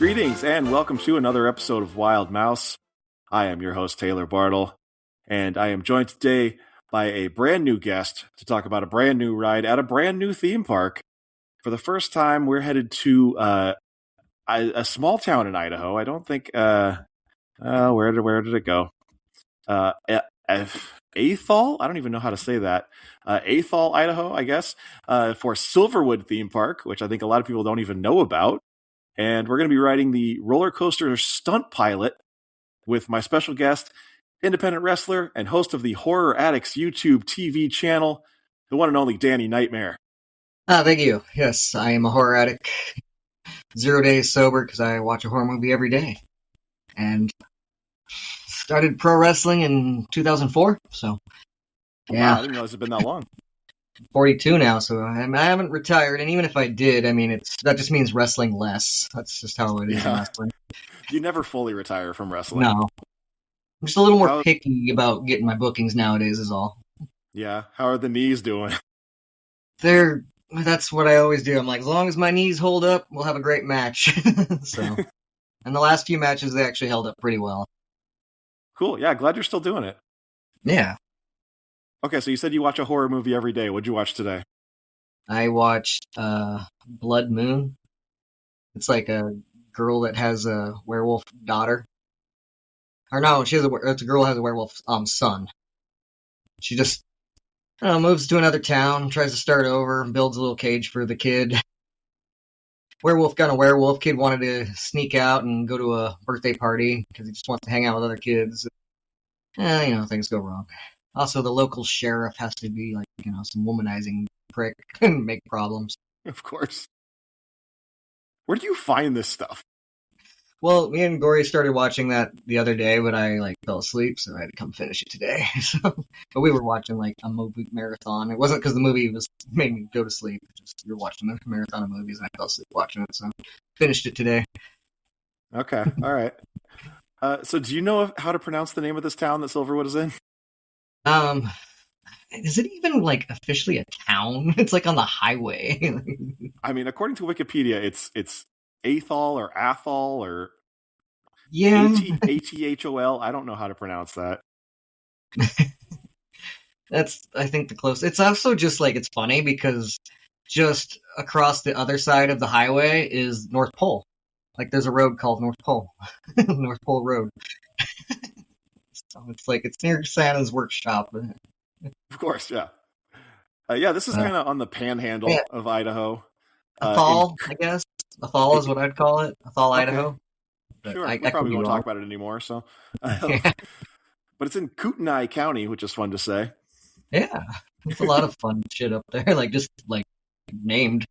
Greetings and welcome to another episode of Wild Mouse. I am your host, Taylor Bartle, and I am joined today by a brand new guest to talk about a brand new ride at a brand new theme park. For the first time, we're headed to a small town in Idaho. I don't think, where did it go? Athol? I don't even know how to say that. Athol, Idaho, I guess, for Silverwood theme park, which I think a lot of people don't even know about. And we're going to be riding the roller coaster Stunt Pilot with my special guest, independent wrestler and host of the Horror Addicts YouTube TV channel, the one and only Danny Knightmare. Thank you. Yes, I am a horror addict. 0 days sober because I watch a horror movie every day. And started pro wrestling in 2004, so yeah. Wow, I didn't realize it's been that long. 42 now, so I haven't retired, and even if I did, I mean, that just means wrestling less. That's just how it is in wrestling. You never fully retire from wrestling. No. I'm just a little more picky about getting my bookings nowadays is all. Yeah, how are the knees doing? That's what I always do. I'm like, as long as my knees hold up, we'll have a great match. So, and the last few matches, they actually held up pretty well. Cool, yeah, glad you're still doing it. Yeah. Okay, so you said you watch a horror movie every day. What'd you watch today? I watched Blood Moon. It's like a girl that has a werewolf daughter. Or no, it's a girl who has a werewolf son. She just moves to another town, tries to start over, builds a little cage for the kid. Werewolf got a werewolf. Kid wanted to sneak out and go to a birthday party because he just wants to hang out with other kids. Things go wrong. Also, the local sheriff has to be like, some womanizing prick and make problems. Of course. Where do you find this stuff? Well, me and Gory started watching that the other day, but I fell asleep, so I had to come finish it today. But we were watching a movie marathon. It wasn't because the movie made me go to sleep. We were watching a marathon of movies, and I fell asleep watching it, so finished it today. Okay, all right. So do you know how to pronounce the name of this town that Silverwood is in? Is it even officially a town? It's on the highway. I mean, according to Wikipedia, it's Athol or Athol or Athol. I don't know how to pronounce that. That's, I think, the closest. It's also just it's funny because just across the other side of the highway is North Pole. There's a road called North Pole. North Pole Road. So it's near Santa's workshop. Of course, yeah. This is kind of on the panhandle of Idaho. Athol, I guess. Athol is what I'd call it. Athol, okay. Idaho. But sure, we probably won't talk about it anymore. So, But it's in Kootenai County, which is fun to say. Yeah, there's a lot of fun shit up there. Named.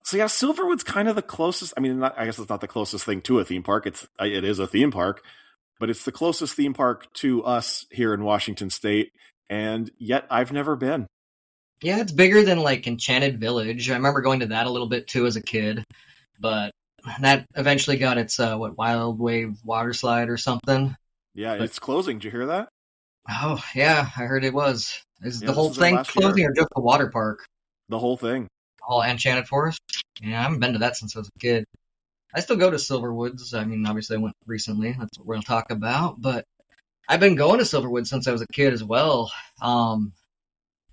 So yeah, Silverwood's kind of the closest. I mean, I guess it's not the closest thing to a theme park. It is a theme park, but it's the closest theme park to us here in Washington State, and yet I've never been. Yeah, it's bigger than Enchanted Village. I remember going to that a little bit too as a kid, but that eventually got its Wild Wave water slide or something. Yeah, it's closing. Did you hear that? Oh yeah, I heard it was. Is the whole thing closing or just the water park? The whole thing. All Enchanted Forest? Yeah, I haven't been to that since I was a kid. I still go to Silverwoods. I mean, obviously I went recently. That's what we're going to talk about. But I've been going to Silverwood since I was a kid as well. And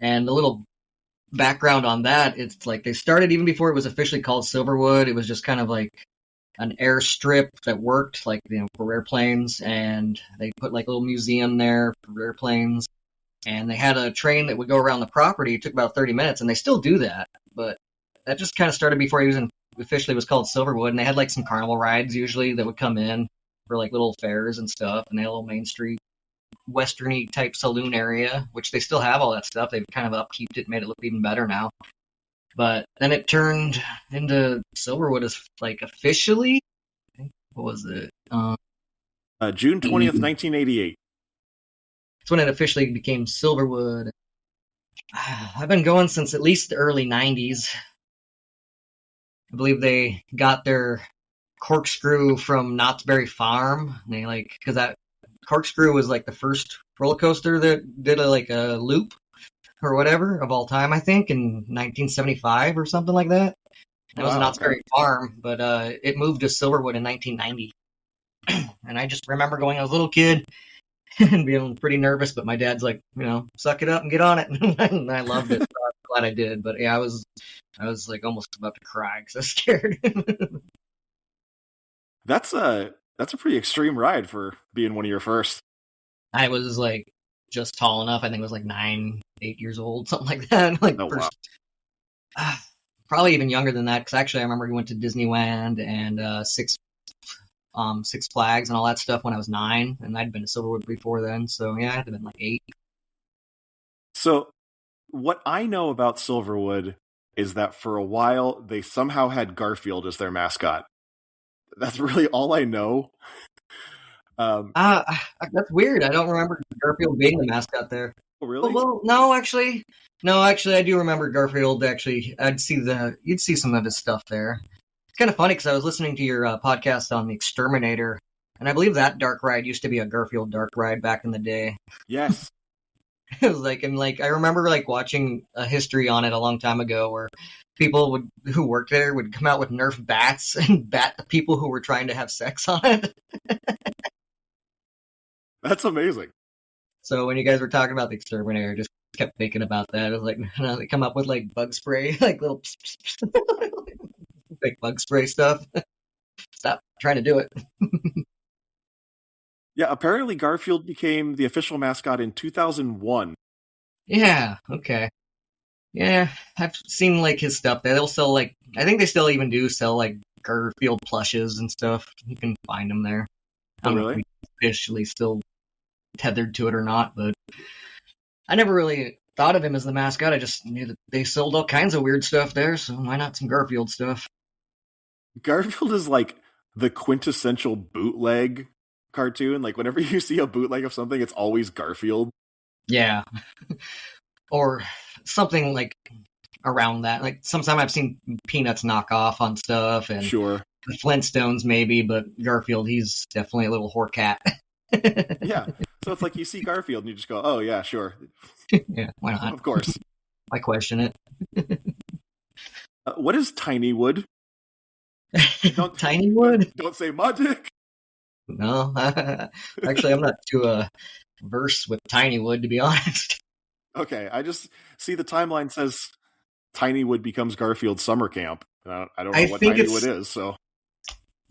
a little background on that, it's they started even before it was officially called Silverwood. It was just kind of an airstrip that worked, for airplanes. And they put a little museum there for airplanes. And they had a train that would go around the property. It took about 30 minutes, and they still do that. But that just kind of started before he officially was called Silverwood. And they had some carnival rides usually that would come in for little fairs and stuff. And they had a little Main Street westerny type saloon area, which they still have all that stuff. They've kind of upkeeped it, made it look even better now. But then it turned into Silverwood as officially. What was it? June 20th, 1988. That's when it officially became Silverwood. I've been going since at least the early 90s. I believe they got their corkscrew from Knott's Berry Farm. And they because that corkscrew was the first roller coaster that did a loop or whatever of all time, I think, in 1975 or something like that. It was an Knott's okay. Berry Farm, but it moved to Silverwood in 1990. And I just remember going, I was a little kid and being pretty nervous, but my dad's like, suck it up and get on it. And I loved it. So I'm glad I did. But yeah, I was like almost about to cry because I was scared. That's a pretty extreme ride for being one of your first. I was like just tall enough. I think it was like 8 years old, something like that. Like Wow. Probably even younger than that. Because actually, I remember we went to Disneyland and Six Flags and all that stuff when I was 9, and I'd been to Silverwood before then. So yeah, I'd have been like 8. So what I know about Silverwood is that for a while they somehow had Garfield as their mascot. That's really all I know. That's weird. I don't remember Garfield being the mascot there. Oh, really? Well, no, actually, I do remember Garfield. Actually, you'd see some of his stuff there. It's kind of funny because I was listening to your podcast on the Exterminator, and I believe that dark ride used to be a Garfield dark ride back in the day. Yes. It was like, and like I remember like watching a history on it a long time ago where people who worked there would come out with Nerf bats and bat the people who were trying to have sex on it. That's amazing. So when you guys were talking about the Exterminator, I just kept thinking about that. I was like, they come up with like bug spray, like little like bug spray stuff. Stop trying to do it. Yeah, apparently Garfield became the official mascot in 2001. Yeah, okay. Yeah, I've seen like his stuff there. They'll sell like, I think they still even do sell like Garfield plushes and stuff. You can find them there. I don't know if he's officially still tethered to it or not, but I never really thought of him as the mascot. I just knew that they sold all kinds of weird stuff there, so why not some Garfield stuff? Garfield is like the quintessential bootleg cartoon. Like whenever you see a bootleg of something, it's always Garfield. Yeah. Or something like around that. Like sometimes I've seen Peanuts knock off on stuff and Sure. The Flintstones maybe, but Garfield, he's definitely a little whore cat. Yeah. So it's like you see Garfield and you just go, oh yeah, sure. Yeah, why not? Of course. Why question it? What is Tiny Wood? Tiny Wood? Don't say my dick. No. Actually, I'm not too versed with Tiny Wood, to be honest. Okay, I just see the timeline says Tiny Wood becomes Garfield's summer camp. I don't know what Tiny Wood is, so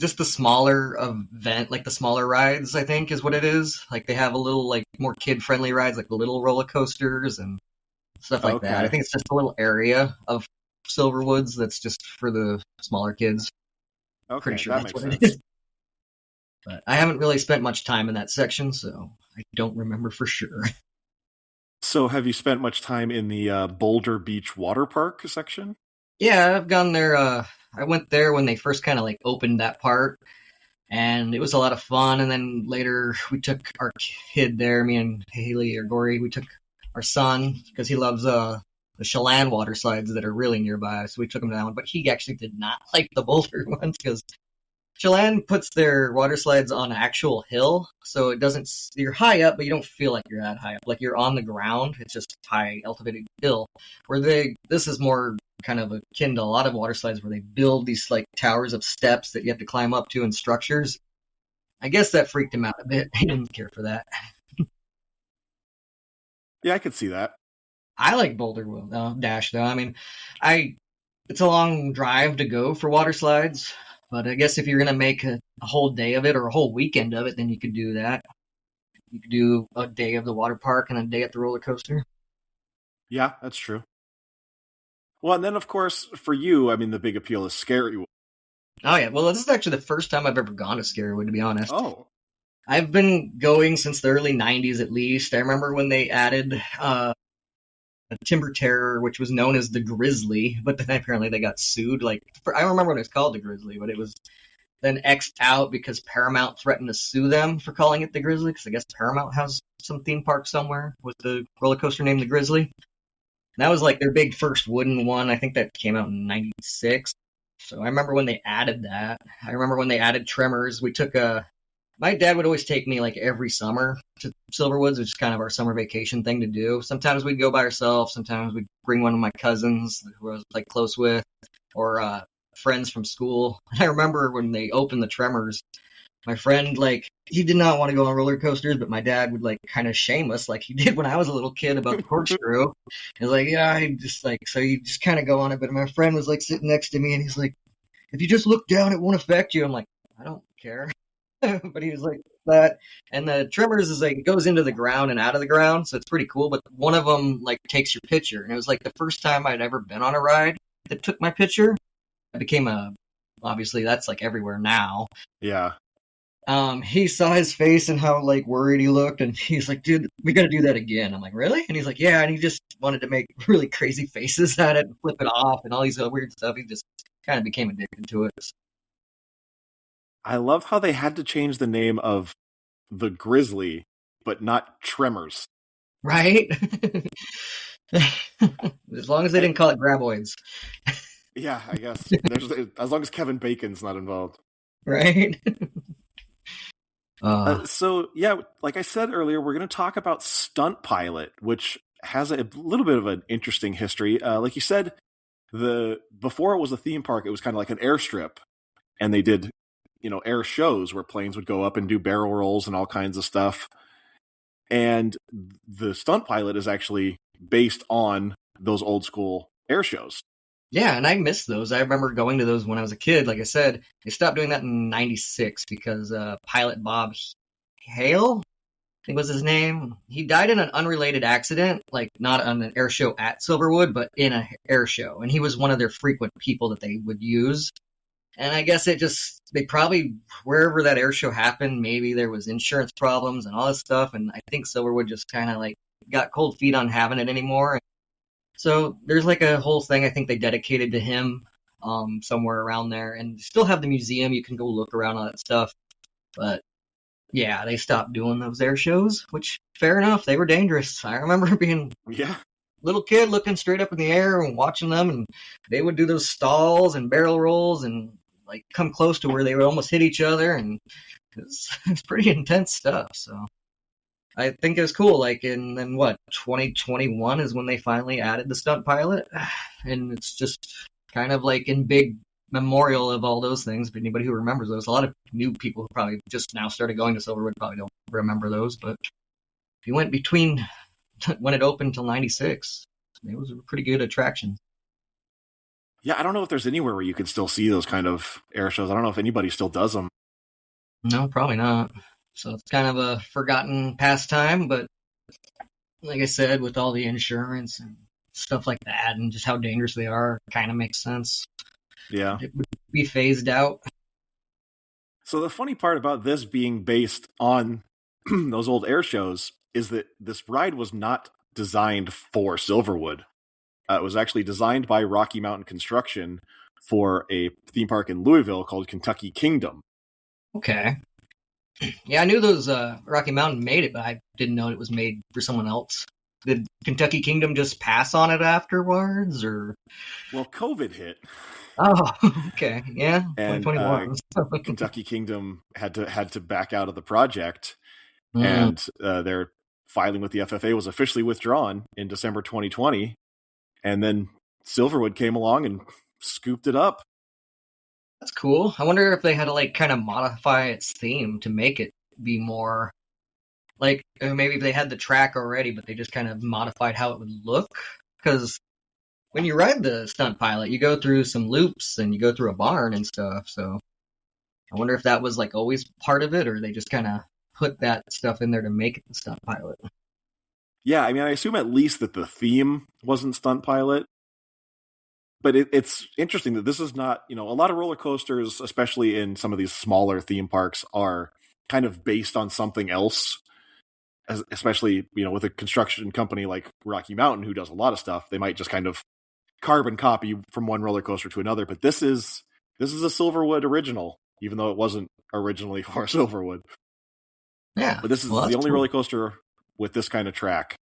just the smaller event, like the smaller rides, I think is what it is. Like they have a little like more kid-friendly rides, like the little roller coasters and stuff like that. I think it's just a little area of Silverwoods that's just for the smaller kids. Okay, pretty sure that that's makes what sense. it is. But I haven't really spent much time in that section, so I don't remember for sure. So have you spent much time in the Boulder Beach Water Park section? Yeah, I've gone there. I went there when they first kind of like opened that part, and it was a lot of fun. And then later we took our kid there, me and Haley or Gory. We took our son because he loves the Chelan water slides that are really nearby. So we took him down, but he actually did not like the Boulder ones because Chelan puts their water slides on an actual hill, so it doesn't. You're high up, but you don't feel like you're that high up. Like you're on the ground. It's just high elevated hill. Where this is more kind of akin to a lot of water slides where they build these like towers of steps that you have to climb up to and structures. I guess that freaked him out a bit. He didn't care for that. Yeah, I could see that. I like Boulder Dash though. I mean, it's a long drive to go for water slides. But I guess if you're going to make a whole day of it or a whole weekend of it, then you could do that. You could do a day of the water park and a day at the roller coaster. Yeah, that's true. Well, and then, of course, for you, I mean, the big appeal is Scarywood. Oh, yeah. Well, this is actually the first time I've ever gone to Scarywood, to be honest. Oh. I've been going since the early 90s at least. I remember when they added a Timber Terror, which was known as the Grizzly, but then apparently they got sued. I don't remember when it was called the Grizzly, but it was then X'd out because Paramount threatened to sue them for calling it the Grizzly, because I guess Paramount has some theme park somewhere with the roller coaster named the Grizzly. And that was like their big first wooden one. I think that came out in 96. So I remember when they added that. I remember when they added Tremors. My dad would always take me like every summer to Silverwoods, which is kind of our summer vacation thing to do. Sometimes we'd go by ourselves. Sometimes we'd bring one of my cousins who I was like close with, or friends from school. And I remember when they opened the Tremors, my friend, like, he did not want to go on roller coasters, but my dad would, like, kind of shame us like he did when I was a little kid about the corkscrew. He's like, yeah, I just, like, so you just kind of go on it. But my friend was, like, sitting next to me, and he's like, if you just look down, it won't affect you. I'm like, I don't care. But he was like that. And the Tremors is, like, it goes into the ground and out of the ground, so it's pretty cool. But one of them, like, takes your picture. And it was, like, the first time I'd ever been on a ride that took my picture. I became obviously, that's, like, everywhere now. Yeah. He saw his face and how, like, worried he looked, and he's like, dude, we gotta do that again. I'm like, really? And he's like, yeah, and he just wanted to make really crazy faces at it and flip it off and all these other weird stuff. He just kind of became addicted to it. I love how they had to change the name of the Grizzly, but not Tremors. Right? As long as they didn't call it Graboids. Yeah, I guess. As long as Kevin Bacon's not involved. Right? So, yeah, like I said earlier, we're going to talk about Stunt Pilot, which has a little bit of an interesting history. Like you said, before it was a theme park, it was kind of like an airstrip, and they did, air shows where planes would go up and do barrel rolls and all kinds of stuff. And the Stunt Pilot is actually based on those old school air shows. Yeah, and I miss those. I remember going to those when I was a kid. Like I said, they stopped doing that in '96 because pilot Bob Hale, I think was his name. He died in an unrelated accident, like not on an air show at Silverwood, but in an air show. And he was one of their frequent people that they would use. And I guess they probably, wherever that air show happened, maybe there was insurance problems and all this stuff. And I think Silverwood just kind of like got cold feet on having it anymore. So there's like a whole thing I think they dedicated to him somewhere around there. And still have the museum. You can go look around all that stuff. But yeah, they stopped doing those air shows, which fair enough. They were dangerous. I remember being little kid looking straight up in the air and watching them, and they would do those stalls and barrel rolls and like come close to where they would almost hit each other, and it's pretty intense stuff. So I think it was cool. Like, and then 2021 is when they finally added the Stunt Pilot, and it's just kind of like in big memorial of all those things. If anybody who remembers those, a lot of new people who probably just now started going to Silverwood probably don't remember those, but if you went between when it opened till '96, it was a pretty good attraction. Yeah, I don't know if there's anywhere where you can still see those kind of air shows. I don't know if anybody still does them. No, probably not. So it's kind of a forgotten pastime, but like I said, with all the insurance and stuff like that and just how dangerous they are, it kind of makes sense. Yeah. It would be phased out. So the funny part about this being based on those old air shows is that this ride was not designed for Silverwood. It was actually designed by Rocky Mountain Construction for a theme park in Louisville called Kentucky Kingdom. Okay. Yeah, I knew those Rocky Mountain made it, but I didn't know it was made for someone else. Did Kentucky Kingdom just pass on it afterwards, or? Well, COVID hit. Oh, okay, yeah, and 2021. Kentucky Kingdom had to back out of the project, and their filing with the FFA was officially withdrawn in December 2020, and then Silverwood came along and scooped it up. That's cool. I wonder if they had to like kind of modify its theme to make it be more like maybe if they had the track already, but they just kind of modified how it would look. Because when you ride the Stunt Pilot, you go through some loops and you go through a barn and stuff. So I wonder if that was like always part of it, or they just kind of put that stuff in there to make it the Stunt Pilot. Yeah, I mean, I assume at least that the theme wasn't Stunt Pilot. But it's interesting that this is not, a lot of roller coasters, especially in some of these smaller theme parks, are kind of based on something else. Especially, with a construction company like Rocky Mountain, who does a lot of stuff, they might just kind of carbon copy from one roller coaster to another. But this is a Silverwood original, even though it wasn't originally for Silverwood. Yeah. But this is the only roller coaster with this kind of track.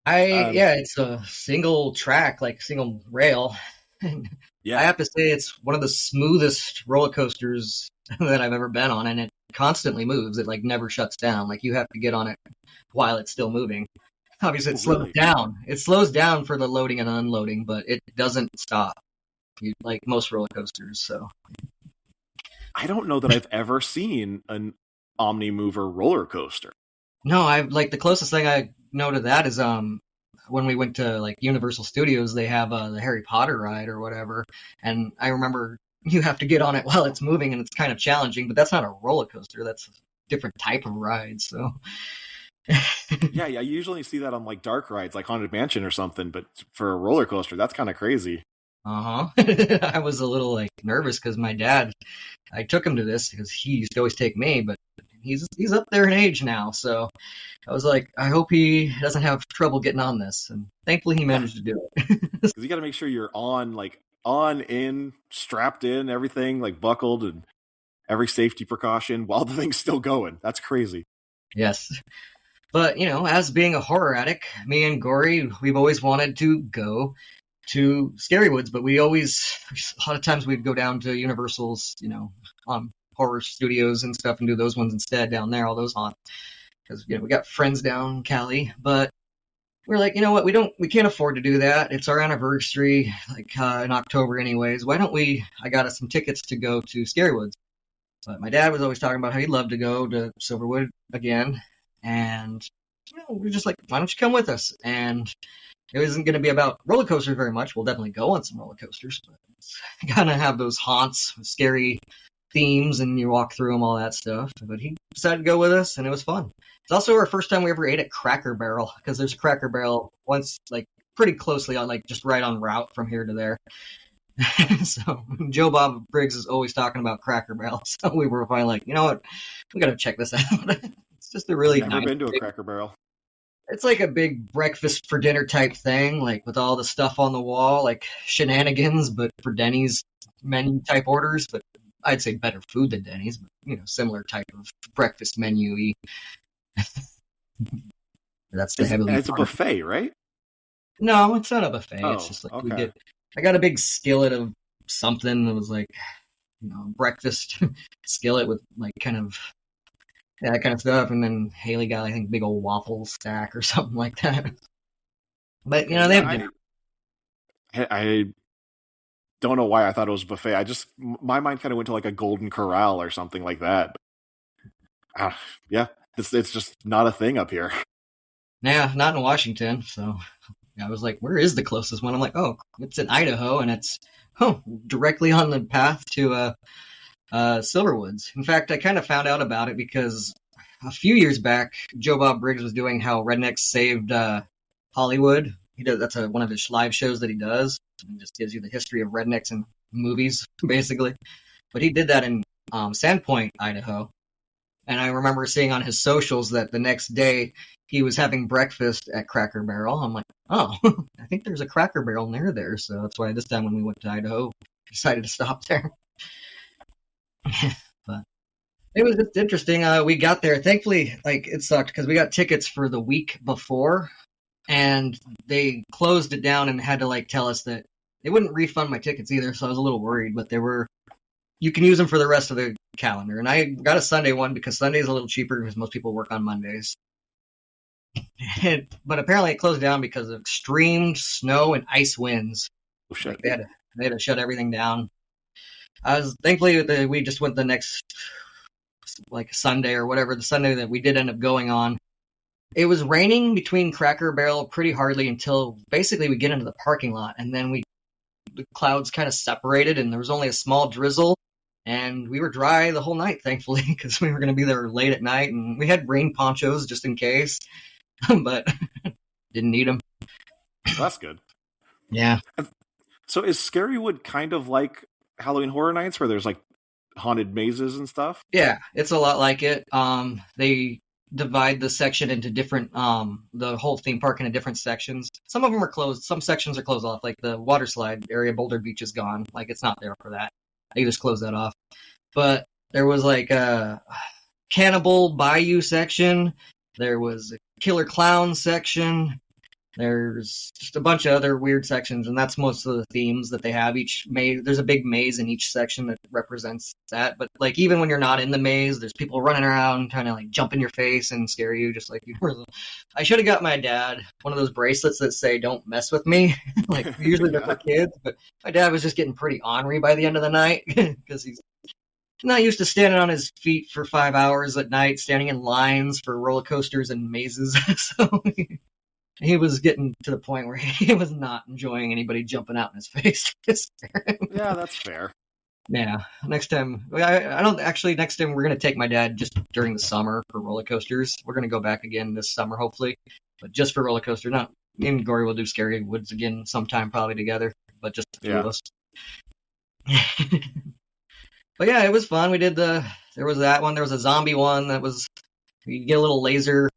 It's a single track, like single rail. Yeah. I have to say it's one of the smoothest roller coasters that I've ever been on, and it constantly moves. It like never shuts down. Like you have to get on it while it's still moving. Obviously, it slows down. It slows down for the loading and unloading, but it doesn't stop. like most roller coasters. So I don't know that I've ever seen an Omnimover roller coaster. no, I like the closest thing I know to that is when we went to like Universal Studios, they have the Harry Potter ride or whatever, and I remember you have to get on it while it's moving, and it's kind of challenging. But that's not a roller coaster; that's a different type of ride. So Yeah, I usually see that on like dark rides, like Haunted Mansion or something. But for a roller coaster, that's kind of crazy. I was a little like nervous because my dad, I took him to this because he used to always take me, but he's up there in age now, so I was like, I hope he doesn't have trouble getting on this, and thankfully he managed to do it. Because you got to make sure you're in, strapped in, everything like buckled, and every safety precaution while the thing's still going. That's crazy. Yes. But, as being a horror addict, me and Gory, we've always wanted to go to Scarywoods, but a lot of times we'd go down to Universal's, horror studios and stuff and do those ones instead down there, all those haunt. Because, we got friends down in Cali, but we're like, you know what, we can't afford to do that. It's our anniversary, like in October anyways. Why don't I got us some tickets to go to Scarywoods. But my dad was always talking about how he'd love to go to Silverwood again. And, we're just like, why don't you come with us? And it isn't going to be about roller coasters very much. We'll definitely go on some roller coasters, but it's going to have those haunts, scary themes, and you walk through them, all that stuff. But he decided to go with us, and it was fun. It's also our first time we ever ate at Cracker Barrel, because there's a Cracker Barrel once, like, pretty closely on, like, just right on route from here to there. So Joe Bob Briggs is always talking about Cracker Barrel, so we were finally like, you know what, we got to check this out. It's just a really I've never nice been to a Cracker Barrel. It's like a big breakfast for dinner type thing, like with all the stuff on the wall, like shenanigans, but for Denny's menu type orders. But I'd say better food than Denny's, but similar type of breakfast menu-y. That's the heavily. It's a buffet, right? No, it's not a buffet. Oh, it's just like okay. I got a big skillet of something that was like, breakfast skillet with like kind of that kind of stuff, and then Haley got, I think, big old waffle stack or something like that. But they have. I don't know why I thought it was a buffet. My mind kind of went to like a Golden Corral or something like that. Yeah, it's just not a thing up here. Yeah, not in Washington. So I was like, where is the closest one? I'm like, oh, it's in Idaho, and it's directly on the path to Silverwoods. In fact, I kind of found out about it because a few years back, Joe Bob Briggs was doing how rednecks saved Hollywood. That's one of his live shows that he does. He just gives you the history of rednecks in movies, basically. But he did that in Sandpoint, Idaho. And I remember seeing on his socials that the next day he was having breakfast at Cracker Barrel. I'm like, oh, I think there's a Cracker Barrel near there. So that's why this time when we went to Idaho, we decided to stop there. But it was just interesting. We got there. Thankfully, like, it sucked because we got tickets for the week before, and they closed it down and had to like tell us that they wouldn't refund my tickets either. So I was a little worried, but you can use them for the rest of the calendar. And I got a Sunday one because Sunday's a little cheaper because most people work on Mondays. But apparently it closed down because of extreme snow and ice winds. Oh, shit. Like they had to shut everything down. Thankfully we just went the next like Sunday or whatever, the Sunday that we did end up going on. It was raining between Cracker Barrel pretty hardly until basically we get into the parking lot, and then the clouds kind of separated and there was only a small drizzle, and we were dry the whole night, thankfully, because we were going to be there late at night, and we had rain ponchos just in case, but didn't need them. Well, that's good. Yeah. So is Scarywood kind of like Halloween Horror Nights where there's like haunted mazes and stuff? Yeah, it's a lot like it. They divide the section into different, the whole theme park into different sections. Some of them are closed. Some sections are closed off. Like the water slide area, Boulder Beach is gone. Like it's not there for that. They just closed that off. But there was like a Cannibal Bayou section. There was a Killer Clown section. There's just a bunch of other weird sections, and that's most of the themes that they have. Each maze, there's a big maze in each section that represents that. But like even when you're not in the maze, there's people running around trying to like jump in your face and scare you, just like you were. I should have got my dad one of those bracelets that say "Don't mess with me." Like usually they're for kids, but my dad was just getting pretty ornery by the end of the night because he's not used to standing on his feet for 5 hours at night, standing in lines for roller coasters and mazes. So he was getting to the point where he was not enjoying anybody jumping out in his face to scare him. Yeah, that's fair. Yeah, next time, I don't actually, next time we're going to take my dad just during the summer for roller coasters. We're going to go back again this summer, hopefully, but just for roller coaster. Not, me and Gory will do Scary Woods again sometime probably together, but just the two of us. But yeah, it was fun. We did there was that one. There was a zombie one that was, you get a little laser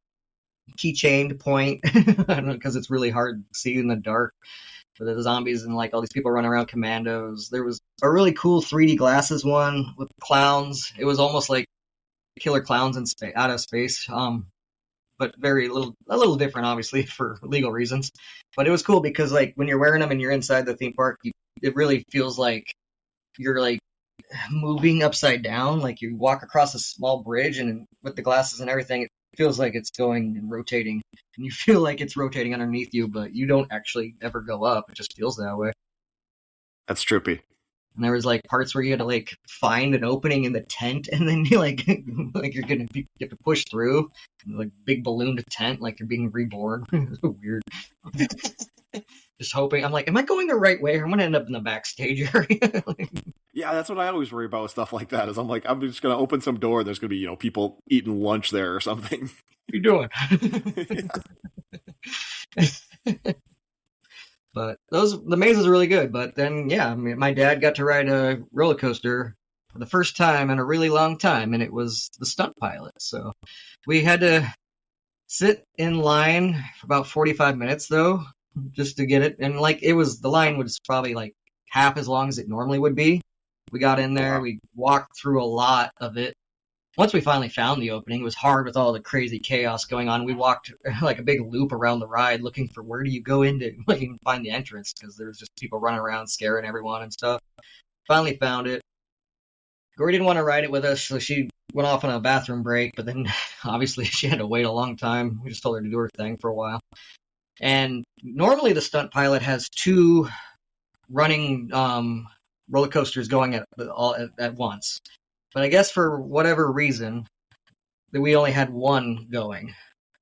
keychain to point. I don't know, because it's really hard to see in the dark. For the zombies and like all these people running around commandos. There was a really cool 3D glasses one with clowns. It was almost like killer clowns in out of space. But a little different, obviously, for legal reasons. But it was cool because like when you're wearing them and you're inside the theme park, it really feels like you're like moving upside down. Like you walk across a small bridge, and with the glasses and everything, it feels like it's going and rotating, and you feel like it's rotating underneath you, but you don't actually ever go up. It just feels that way. That's trippy. And there was like parts where you had to like find an opening in the tent, and then you like you have to push through like big ballooned tent, like you're being reborn. It's so weird. Just hoping. I'm like, am I going the right way? I'm gonna end up in the backstage area. Yeah, that's what I always worry about with stuff like that. Is I'm like, I'm just gonna open some door. There's gonna be people eating lunch there or something. What are you doing? But the maze is really good. But then, yeah, my dad got to ride a roller coaster for the first time in a really long time, and it was the Stunt Pilot. So we had to sit in line for about 45 minutes, though, just to get it. And like the line was probably like half as long as it normally would be. We got in there, we walked through a lot of it. Once we finally found the opening, it was hard with all the crazy chaos going on. We walked like a big loop around the ride looking for where do you go into, like you can find the entrance, because there was just people running around scaring everyone and stuff. Finally found it. Gory didn't want to ride it with us, so she went off on a bathroom break, but then obviously she had to wait a long time. We just told her to do her thing for a while. And normally the Stunt Pilot has 2 running roller coasters going at once. But I guess for whatever reason, that we only had 1 going.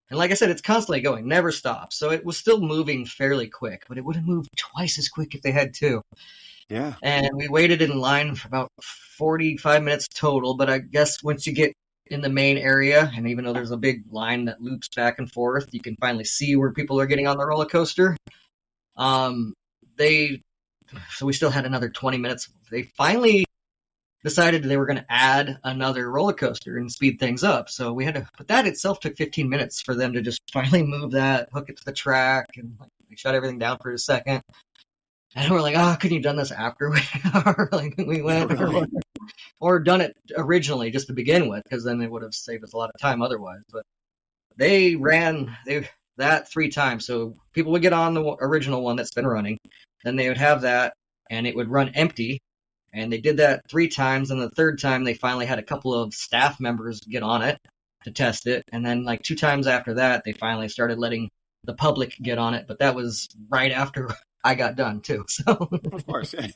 And like I said, it's constantly going, never stops. So it was still moving fairly quick, but it would have moved twice as quick if they had 2. Yeah. And we waited in line for about 45 minutes total, but I guess once you get in the main area, and even though there's a big line that loops back and forth, you can finally see where people are getting on the roller coaster. So we still had another 20 minutes. They finally decided they were going to add another roller coaster and speed things up. So we had to, but that itself took 15 minutes for them to just finally move that, hook it to the track, and they shut everything down for a second. And we're like, couldn't you have done this after we went? Really? Or done it originally just to begin with, because then it would have saved us a lot of time otherwise. But they ran that 3 times. So people would get on the original one that's been running. Then they would have that, and it would run empty. And they did that 3 times, and the 3rd time they finally had a couple of staff members get on it to test it. And then like 2 times after that, they finally started letting the public get on it. But that was right after I got done too. So of course, yeah.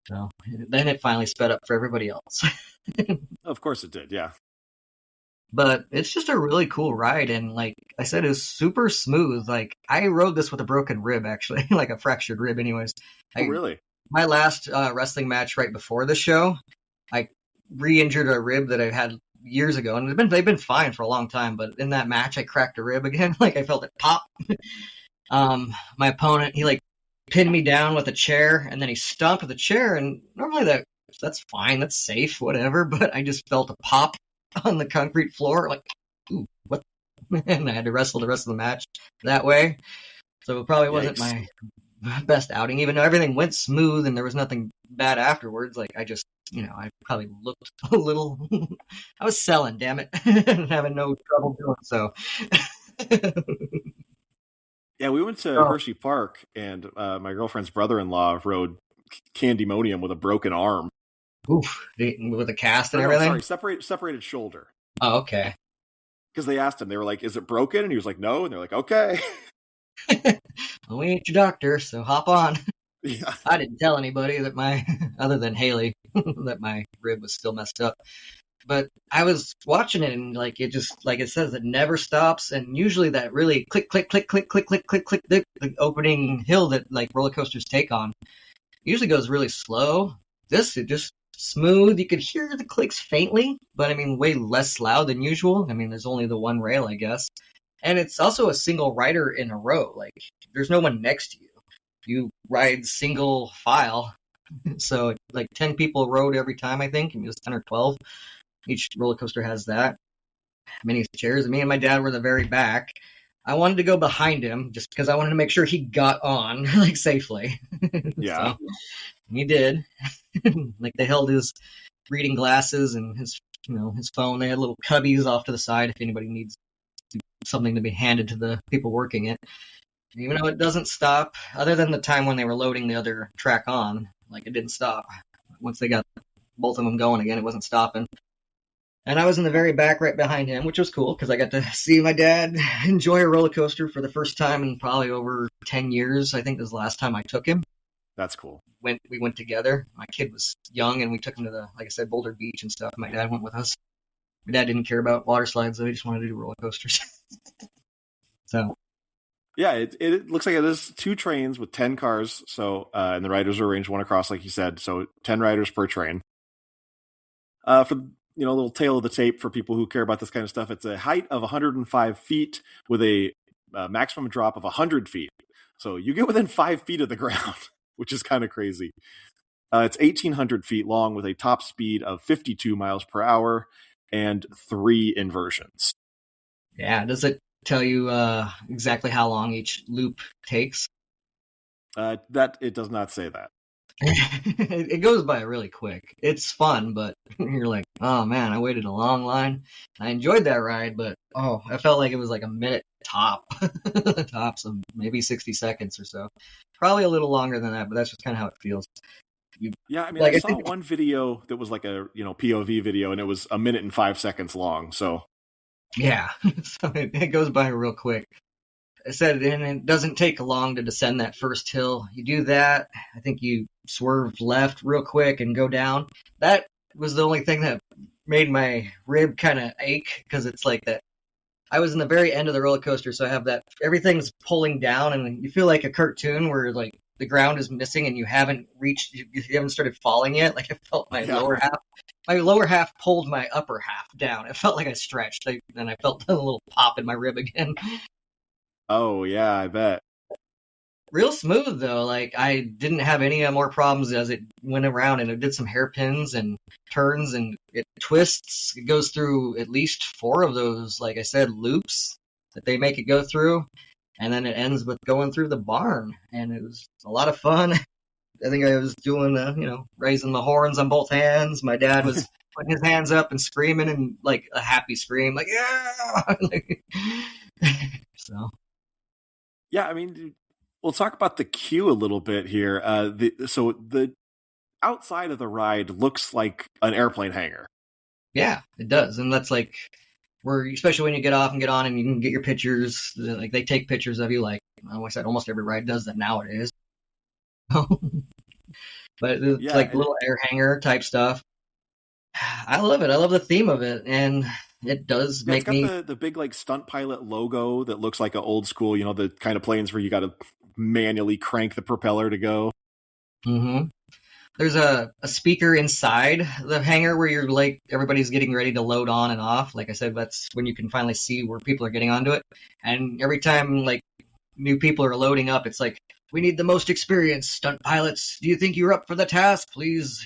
So then it finally sped up for everybody else. Of course it did, yeah. But it's just a really cool ride, and like I said, it's super smooth. Like I rode this with a broken rib, actually, like a fractured rib. Anyways, Oh, really? My last wrestling match right before the show, I re-injured a rib that I had years ago, and they've been fine for a long time. But in that match, I cracked a rib again. Like I felt it pop. My opponent, he like pinned me down with a chair, and then he stomped the chair. And normally that's fine, that's safe, whatever. But I just felt a pop on the concrete floor, like, ooh, what? And I had to wrestle the rest of the match that way. So it probably wasn't my best outing, even though everything went smooth and there was nothing bad afterwards. Like I just, I probably looked a little, I was selling, damn it, and having no trouble doing so. Yeah, we went to Oh, Hershey Park, and my girlfriend's brother-in-law rode Candymonium with a broken arm. oof, with a cast and Or no, everything. sorry, separated shoulder. Oh, okay. Because they asked him, they were like, "Is it broken?" And he was like, "No." And they're like, "Okay." Well, we ain't your doctor, so hop on. Yeah, I didn't tell anybody that my, other than Haley, that my rib was still messed up. But I was watching it and like it just like it says it never stops, and usually that really click click click click click click click click the opening hill that like roller coasters take on usually goes really slow. This it just smooth. You could hear the clicks faintly, but I mean way less loud than usual. I mean there's only the one rail, I guess. And it's also a single rider in a row. Like there's no one next to you. You ride single file. So like 10 people rode every time, I think. I mean, it was 10 or 12. Each roller coaster has that. Many chairs. Me and my dad were the very back. I wanted to go behind him just because I wanted to make sure he got on like safely. yeah. So he did. Like they held his reading glasses and his phone. They had little cubbies off to the side if anybody needs something to be handed to the people working it. Even though it doesn't stop, other than the time when they were loading the other track on, like it didn't stop. Once they got both of them going again, it wasn't stopping. And I was in the very back right behind him, which was cool because I got to see my dad enjoy a roller coaster for the first time in probably over 10 years. I think this was the last time I took him. That's cool. We went together. My kid was young, and we took him to like I said, Boulder Beach and stuff. My dad went with us. My dad didn't care about water slides, though. He just wanted to do roller coasters. So, Yeah, it looks like it is 2 trains with 10 cars. So, and the riders are arranged one across, like you said. So 10 riders per train. For a little tail of the tape for people who care about this kind of stuff, it's a height of 105 feet with a maximum drop of 100 feet. So you get within 5 feet of the ground, which is kind of crazy. It's 1,800 feet long with a top speed of 52 miles per hour and 3 inversions. yeah, does it tell you exactly how long each loop takes? That it does not say that. It goes by really quick. It's fun, but you're like, oh man, I waited a long line. I enjoyed that ride, but oh, I felt like it was like a minute top, tops of maybe 60 seconds or so. Probably a little longer than that, but that's just kind of how it feels. Yeah, I mean, Like I I saw think, one video that was like a POV video, and it was 1 minute and 5 seconds long. So yeah, so it goes by real quick. I said, and it doesn't take long to descend that first hill. You do that. I think you swerve left real quick and go down. That was the only thing that made my rib kind of ache because it's like that. I was in the very end of the roller coaster, so I have that everything's pulling down, and you feel like a cartoon where like the ground is missing and you haven't reached, you haven't started falling yet. Like I felt my yeah. lower half pulled my upper half down. It felt like I stretched, and I felt a little pop in my rib again. Oh yeah, I bet. Real smooth though. Like I didn't have any more problems as it went around, and it did some hairpins and turns, and it twists. It goes through at least 4 of those, like I said, loops that they make it go through, and then it ends with going through the barn, and it was a lot of fun. I think I was doing, raising the horns on both hands. My dad was putting his hands up and screaming, and like a happy scream, like yeah. So. Yeah, I mean, we'll talk about the queue a little bit here. So the outside of the ride looks like an airplane hangar. Yeah, it does, and that's like where, especially when you get off and get on, and you can get your pictures. Like they take pictures of you. Like I said, almost every ride does that nowadays. But it's Yeah, like little air hangar type stuff. I love it. I love the theme of it, and it does yeah, it's make got me. the big like Stunt Pilot logo that looks like an old school, the kind of planes where you got to manually crank the propeller to go. Mm-hmm. There's a speaker inside the hangar where you're like everybody's getting ready to load on and off. Like I said, that's when you can finally see where people are getting onto it. And every time like new people are loading up, it's like, we need the most experienced stunt pilots. Do you think you're up for the task? Please,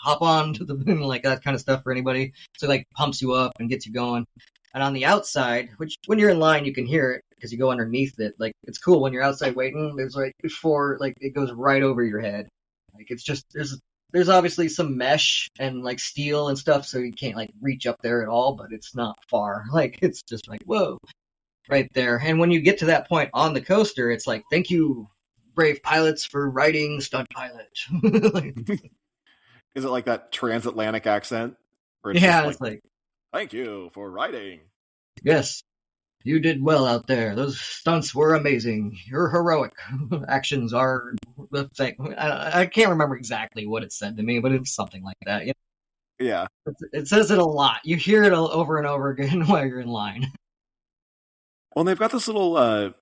hop on to the like that kind of stuff for anybody. So it like pumps you up and gets you going. And on the outside, which when you're in line you can hear it because you go underneath it. Like it's cool when you're outside waiting. There's like before like it goes right over your head. Like it's just there's obviously some mesh and like steel and stuff, so you can't like reach up there at all, but it's not far. Like it's just like whoa. right there. And when you get to that point on the coaster, it's like, thank you, brave pilots, for riding Stunt Pilot. Like, Is it like that transatlantic accent? Or it's just yeah, like, it's like, thank you for riding. yes, you did well out there. Those stunts were amazing. Your heroic actions are the thing. I can't remember exactly what it said to me, but it's something like that. You Yeah. know, it says it a lot. You hear it over and over again while you're in line. Well, they've got this little,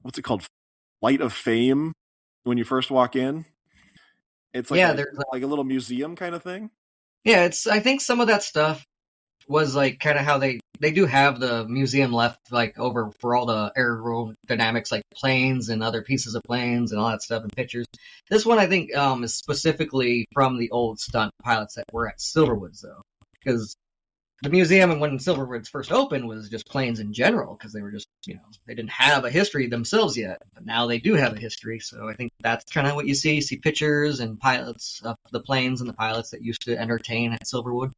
what's it called? Flight of Fame when you first walk in. It's like Yeah, a little museum kind of thing. yeah. It's I think some of that stuff was like kind of how they do have the museum left like over for all the aerodynamics like planes and other pieces of planes and all that stuff and pictures. This one I think is specifically from the old stunt pilots that were at Silverwoods though, because the museum and when Silverwoods first opened was just planes in general because they were just they didn't have a history themselves yet, but now they do have a history. So I think that's kind of what you see. You see pictures and pilots of the planes and the pilots that used to entertain at Silverwood.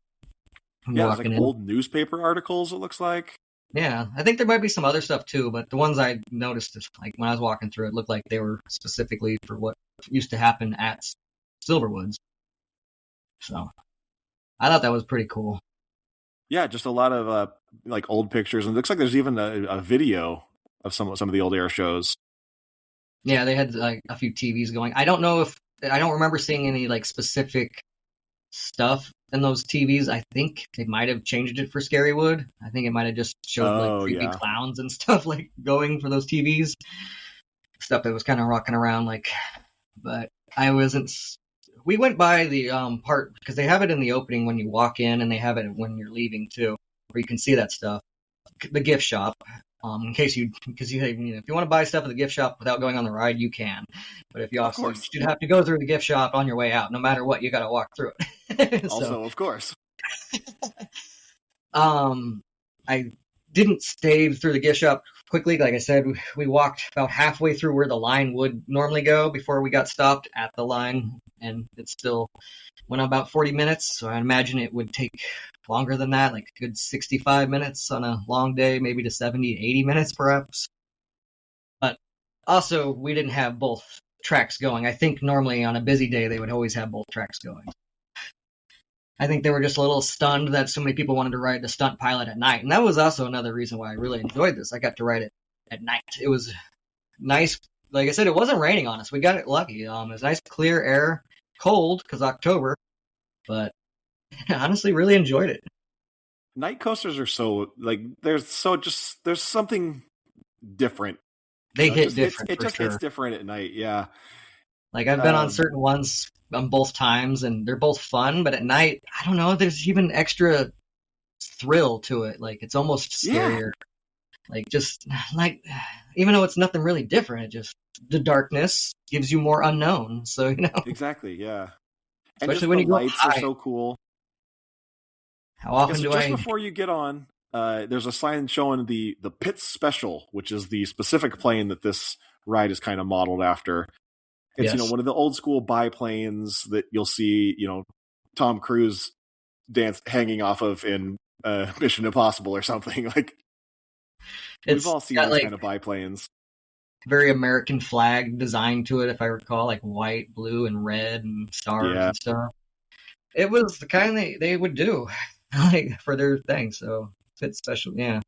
Yeah, it's like old newspaper articles, it looks like. Yeah, I think there might be some other stuff too, but the ones I noticed, like when I was walking through, it looked like they were specifically for what used to happen at Silverwoods. So I thought that was pretty cool. Yeah, just a lot of like old pictures, and it looks like there's even a video of some of the old air shows. Yeah, they had like a few TVs going. I don't remember seeing any like specific stuff in those TVs. I think they might have changed it for Scarywood. I think it might have just showed like creepy clowns and stuff like going for those TVs. Stuff that was kind of rocking around like, but I wasn't. We went by the part because they have it in the opening when you walk in, and they have it when you're leaving too, where you can see that stuff. The gift shop. In case because if you want to buy stuff at the gift shop without going on the ride, you can. But if you also should have to go through the gift shop on your way out, no matter what, you got to walk through it. Also, of course. I didn't stay through the gift shop quickly. Like I said, we walked about halfway through where the line would normally go before we got stopped at the line, and it still went about 40 minutes. So I imagine it would take longer than that, like a good 65 minutes on a long day, maybe to 70 to 80 minutes perhaps. But also, we didn't have both tracks going. I think normally on a busy day, they would always have both tracks going. I think they were just a little stunned that so many people wanted to ride the Stunt Pilot at night. And that was also another reason why I really enjoyed this. I got to ride it at night. It was nice. Like I said, it wasn't raining on us. We got it lucky. It was nice, clear air, cold because October, but honestly, really enjoyed it. Night coasters are so like there's something different. They hit different. It just hits different at night. Yeah. Like I've been on certain ones on both times, and they're both fun. But at night, I don't know. There's even extra thrill to it. Like it's almost scarier. Yeah. Like just like even though it's nothing really different, it just the darkness gives you more unknown. So exactly. Yeah. Especially when you go lights high. are so cool. How often just before you get on, there's a sign showing the Pitts Special, which is the specific plane that this ride is kind of modeled after. It's one of the old school biplanes that you'll see Tom Cruise hanging off of in Mission Impossible or something. Like we've all seen those kind of biplanes. Very American flag design to it, if I recall, like white, blue, and red, and stars and stuff. It was the kind they would do like for their thing. So Pitts Special, yeah,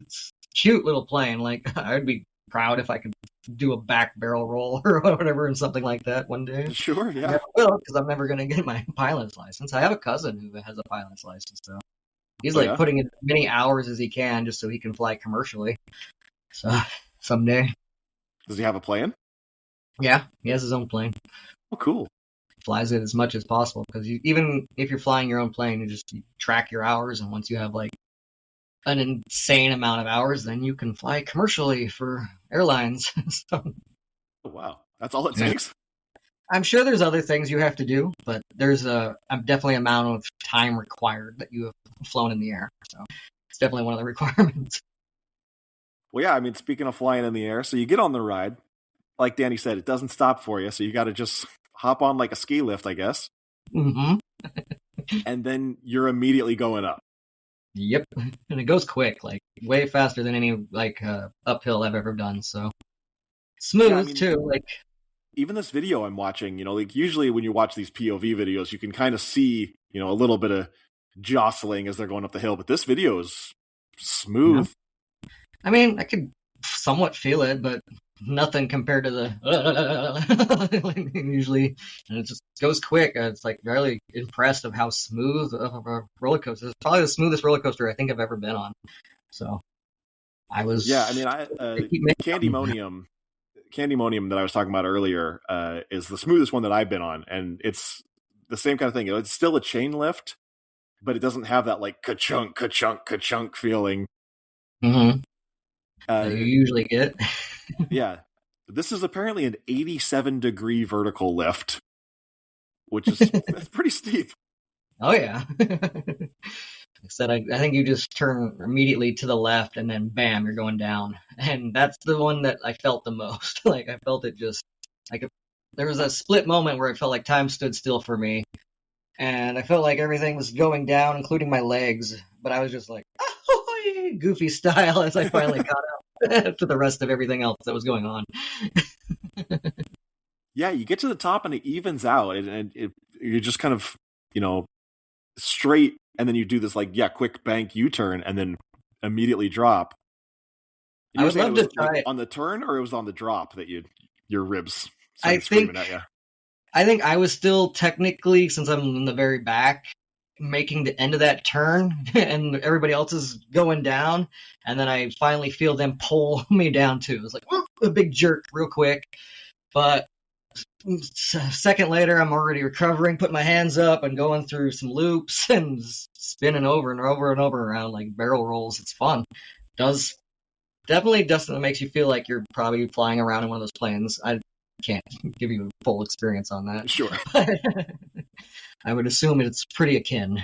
it's a cute little plane. Like I'd be proud if I could do a back barrel roll or whatever and something like that one day. Sure, yeah. I never will, because I'm never going to get my pilot's license. I have a cousin who has a pilot's license, so he's putting in as many hours as he can just so he can fly commercially. So someday. Does he have a plane? Yeah, he has his own plane. Oh, cool. Flies it as much as possible because even if you're flying your own plane, you track your hours, and once you have like an insane amount of hours, then you can fly commercially for airlines. So, oh, wow, that's all it takes. I'm sure there's other things you have to do, but there's definitely amount of time required that you have flown in the air. So it's definitely one of the requirements. Well, yeah, I mean, speaking of flying in the air, so you get on the ride. Like Danny said, it doesn't stop for you, so you got to just hop on like a ski lift, I guess. Mm-hmm. And then you're immediately going up. Yep. And it goes quick, like way faster than any uphill I've ever done. So Yeah, I smooth mean, too. Like, even this video I'm watching, like usually when you watch these POV videos, you can kind of see, a little bit of jostling as they're going up the hill, but this video is yeah. smooth. I mean, I could somewhat feel it, but nothing compared to the usually, and it just goes quick. It's like really impressed of how smooth of a roller coaster. It's probably the smoothest roller coaster I think I've ever been on. So I Yeah, I was. mean, They keep making them. Candymonium that I was talking about earlier is the smoothest one that I've been on, and it's the same kind of thing. It's still a chain lift, but it doesn't have that like ka-chunk, ka-chunk, ka-chunk feeling. Mm-hmm. That you usually get. Yeah. This is apparently an 87-degree vertical lift, which is that's pretty steep. Oh yeah. Said I think you just turn immediately to the left and then bam, you're going down. And that's the one that I felt the most. Like I felt it just like there was a split moment where I felt like time stood still for me. And I felt like everything was going down, including my legs. But I was just like, oh, goofy style as I finally caught up to the rest of everything else that was going on. Yeah, you get to the top and it evens out, and you're just kind of, straight, and then you do this quick bank U-turn, and then immediately drop. And I would love to try it on the turn, or it was on the drop that your ribs I started screaming at you. I think I was still technically, since I'm in the very back, making the end of that turn, and everybody else is going down, and then I finally feel them pull me down too. It's like a big jerk, real quick. But a second later, I'm already recovering, putting my hands up and going through some loops and spinning over and over and over around like barrel rolls. It's fun. Definitely makes you feel like you're probably flying around in one of those planes. I can't give you a full experience on that. Sure. I would assume it's pretty akin.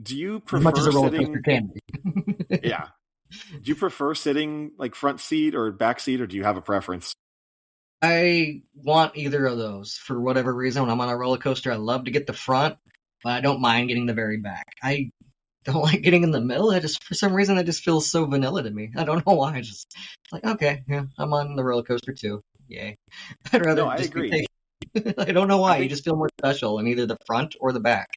Do you prefer as much as a roller coaster can be? Yeah. Do you prefer sitting like front seat or back seat, or do you have a preference? I want either of those for whatever reason. When I'm on a roller coaster, I love to get the front, but I don't mind getting the very back. I don't like getting in the middle. For some reason, that just feels so vanilla to me. I don't know why. I just like, okay, yeah, I'm on the roller coaster too. Yay. I'd rather I agree. I don't know why. You just feel more special in either the front or the back.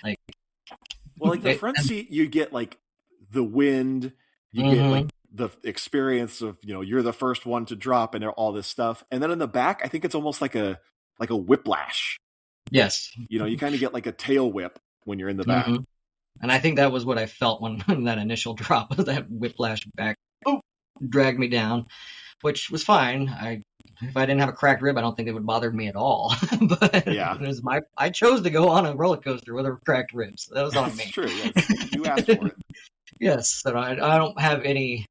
The front seat, you get like the wind, you get like the experience of, you're the first one to drop and all this stuff. And then in the back, I think it's almost like a whiplash. Yes. You kind of get like a tail whip when you're in the back. Mm-hmm. And I think that was what I felt when that initial drop, that whiplash back dragged me down, which was fine. If I didn't have a cracked rib, I don't think it would bother me at all. But yeah, I chose to go on a roller coaster with a cracked ribs. That was on me. That's true. Yes. You asked for it. Yes, so I don't have any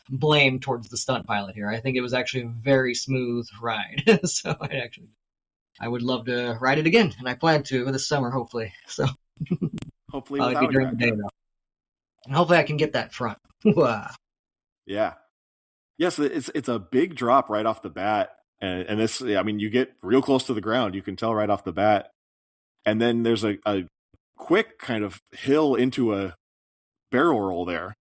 blame towards the stunt pilot here. I think it was actually a very smooth ride. So I would love to ride it again, and I plan to this summer, hopefully. So hopefully without during the day, though. And hopefully I can get that front. Yeah. Yes, it's a big drop right off the bat, and this, I mean, you get real close to the ground. You can tell right off the bat, and then there's a quick kind of hill into a barrel roll there.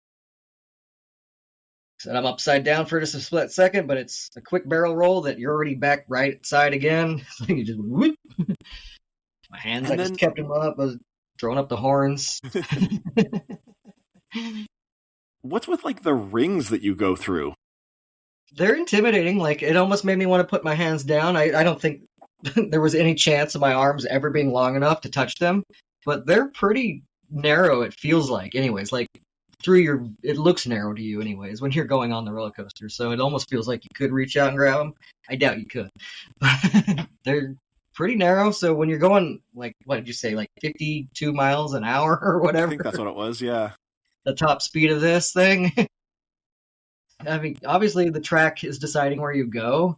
So I'm upside down for just a split second, but it's a quick barrel roll that you're already back right side again. So you just whoop. My hands, I just kept them up. I was throwing up the horns. What's with like the rings that you go through? They're intimidating. Like, it almost made me want to put my hands down. I don't think there was any chance of my arms ever being long enough to touch them, but they're pretty narrow, it feels like. Anyways, like it looks narrow to you anyways when you're going on the roller coaster, so it almost feels like you could reach out and grab them. I doubt you could. They're pretty narrow, so when you're going, like, what did you say, like 52 miles an hour or whatever? I think that's what it was, yeah. The top speed of this thing. I mean, obviously the track is deciding where you go,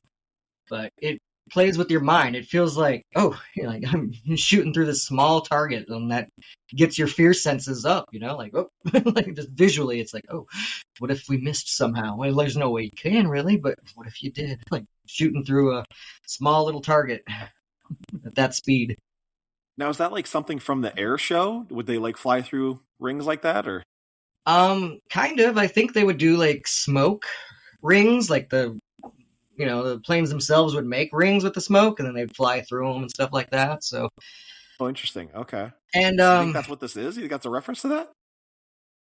but it plays with your mind. It feels like, like I'm shooting through this small target, and that gets your fear senses up, like, like just visually, it's like, what if we missed somehow? Well, there's no way you can really, but what if you did? Like shooting through a small little target at that speed. Now, is that like something from the air show? Would they like fly through rings like that, or? Kind of. I think they would do like smoke rings, like the planes themselves would make rings with the smoke, and then they'd fly through them and stuff like that. So, Oh, interesting. Okay. and So you think that's what this is? You think that's a reference to that?